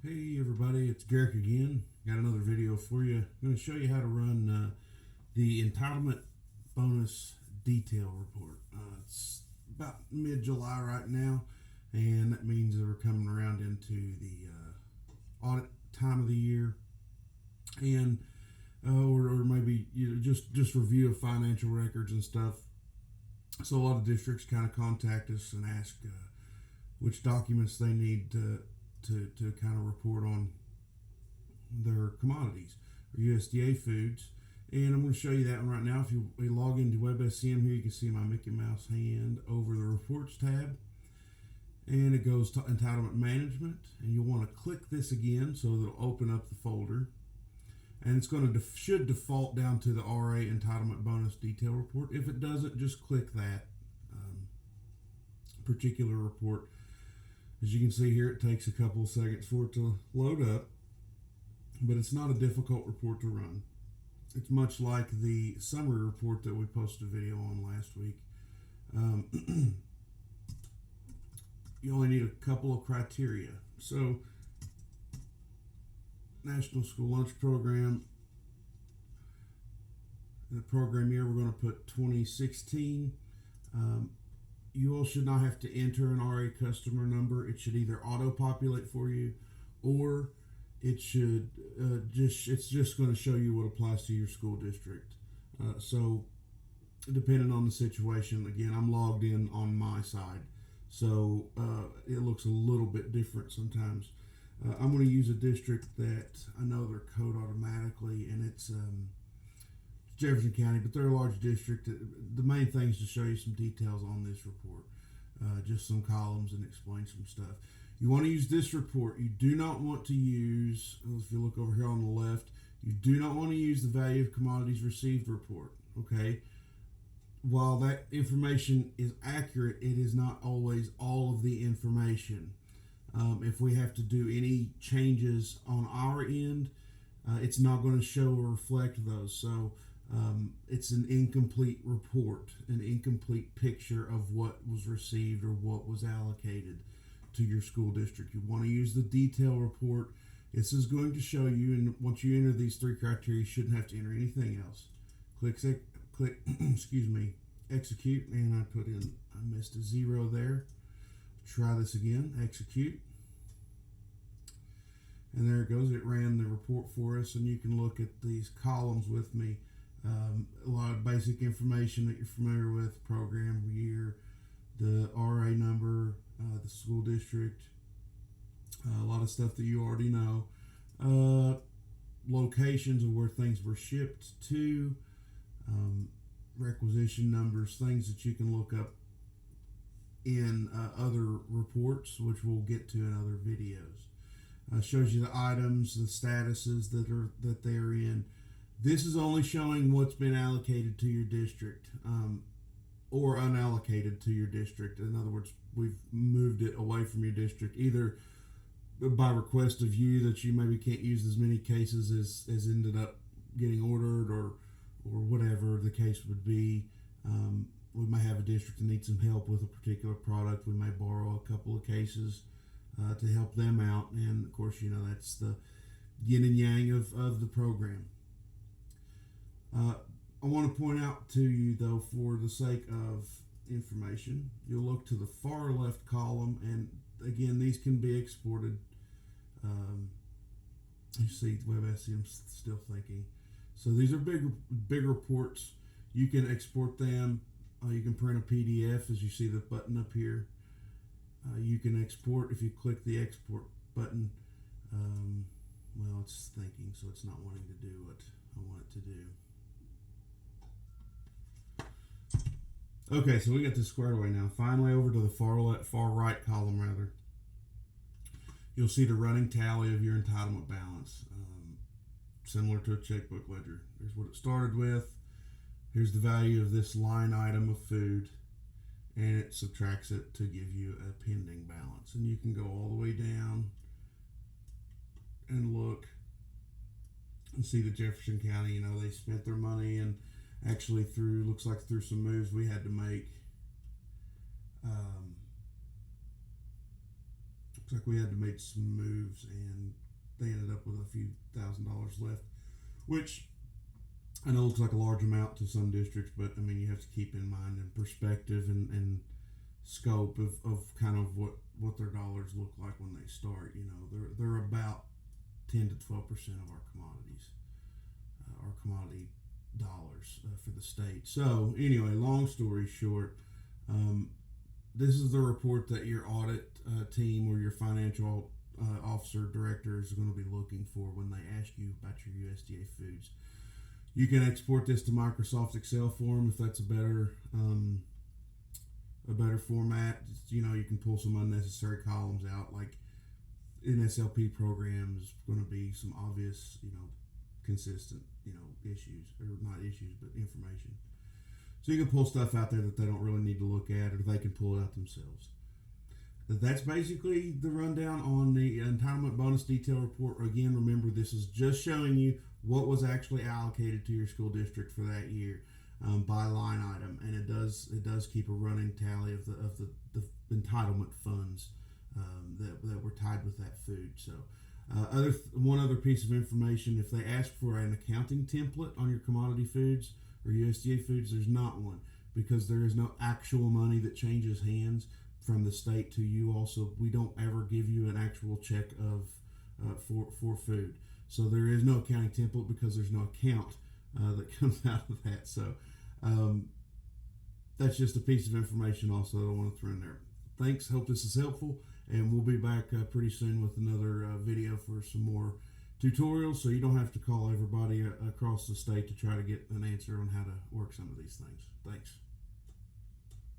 Hey everybody, it's Garrick again. Got another video for you. I'm going to show you how to run the entitlement bonus detail report. It's about mid-July right now, and that means that we're coming around into the audit time of the year, and or maybe just review of financial records and stuff. So a lot of districts kind of contact us and ask which documents they need to kind of report on their commodities or USDA foods. And I'm going to show you that one right now. If you log into WebSCM here, you can see my Mickey Mouse hand over the reports tab. And it goes to entitlement management. And you'll want to click this again so it'll open up the folder. And it's going to should default down to the RA entitlement bonus detail report. If it doesn't, just click that particular report. As you can see here, it takes a couple of seconds for it to load up, but it's not a difficult report to run. It's much like the summary report that we posted a video on last week. You only need a couple of criteria. So, National School Lunch Program. In the program year, we're going to put 2016. You all should not have to enter an RA customer number. It should either auto-populate for you, or it should it's just going to show you what applies to your school district. So depending on the situation, again, I'm logged in on my side, so it looks a little bit different sometimes. I'm going to use a district that I know their code automatically, and it's Jefferson County, but they're a large district. The main thing is to show you some details on this report, just some columns and explain some stuff. You want to use this report. You do not want to use, if you look over here on the left, you do not want to use the value of commodities received report, okay? While that information is accurate, it is not always all of the information. If we have to do any changes on our end, it's not going to show or reflect those. So it's an incomplete report, an incomplete picture of what was received or what was allocated to your school district. You want to use the detail report. This is going to show you, and once you enter these three criteria, you shouldn't have to enter anything else. Click excuse me, execute, and I missed a 0 there. Try this again, execute. And there it goes. It ran the report for us, and you can look at these columns with me. A lot of basic information that you're familiar with: program year, the RA number, the school district, a lot of stuff that you already know, locations of where things were shipped to, requisition numbers, things that you can look up in other reports, which we'll get to in other videos. Shows you the items, the statuses that they're in. This is only showing what's been allocated to your district, or unallocated to your district. In other words, we've moved it away from your district, either by request of you that you maybe can't use as many cases as ended up getting ordered, or whatever the case would be. We may have a district that needs some help with a particular product. We may borrow a couple of cases to help them out, and of course, that's the yin and yang of the program. I want to point out to you, though, for the sake of information, you'll look to the far left column, and again, these can be exported. You see, WebSCM's still thinking. So these are big reports. You can export them. You can print a PDF, as you see the button up here. You can export if you click the export button. Well, it's thinking, so it's not wanting to do what I want it to do. Okay, so we got this squared away now. Finally, over to the far right column, rather. You'll see the running tally of your entitlement balance, similar to a checkbook ledger. Here's what it started with. Here's the value of this line item of food, and it subtracts it to give you a pending balance. And you can go all the way down and look and see that Jefferson County, they spent their money, and actually looks like through some moves we had to make, looks like we had to make some moves, and they ended up with a few $1,000s left, which I know looks like a large amount to some districts, but I mean, you have to keep in mind and perspective and scope of kind of what their dollars look like when they start. You know, they're about 10 to 12% of our commodities, our commodity dollars for the state. So anyway, long story short, this is the report that your audit team or your financial officer director is going to be looking for when they ask you about your USDA foods. You can export this to Microsoft Excel form if that's a better format. You know, you can pull some unnecessary columns out, like in SLP programs, going to be some obvious, you know, consistent, you know, issues, or not issues, but information. So you can pull stuff out there that they don't really need to look at, or they can pull it out themselves. That's basically the rundown on the entitlement bonus detail report. Again, remember, this is just showing you what was actually allocated to your school district for that year by line item, and it does keep a running tally of the entitlement funds that were tied with that food. So one other piece of information: if they ask for an accounting template on your commodity foods or USDA foods, there's not one, because there is no actual money that changes hands from the state to you. Also, we don't ever give you an actual check of for food. So there is no accounting template because there's no account that comes out of that. So that's just a piece of information also that I want to throw in there. Thanks. Hope this is helpful, and we'll be back pretty soon with another video for some more tutorials, so you don't have to call everybody across the state to try to get an answer on how to work some of these things. Thanks.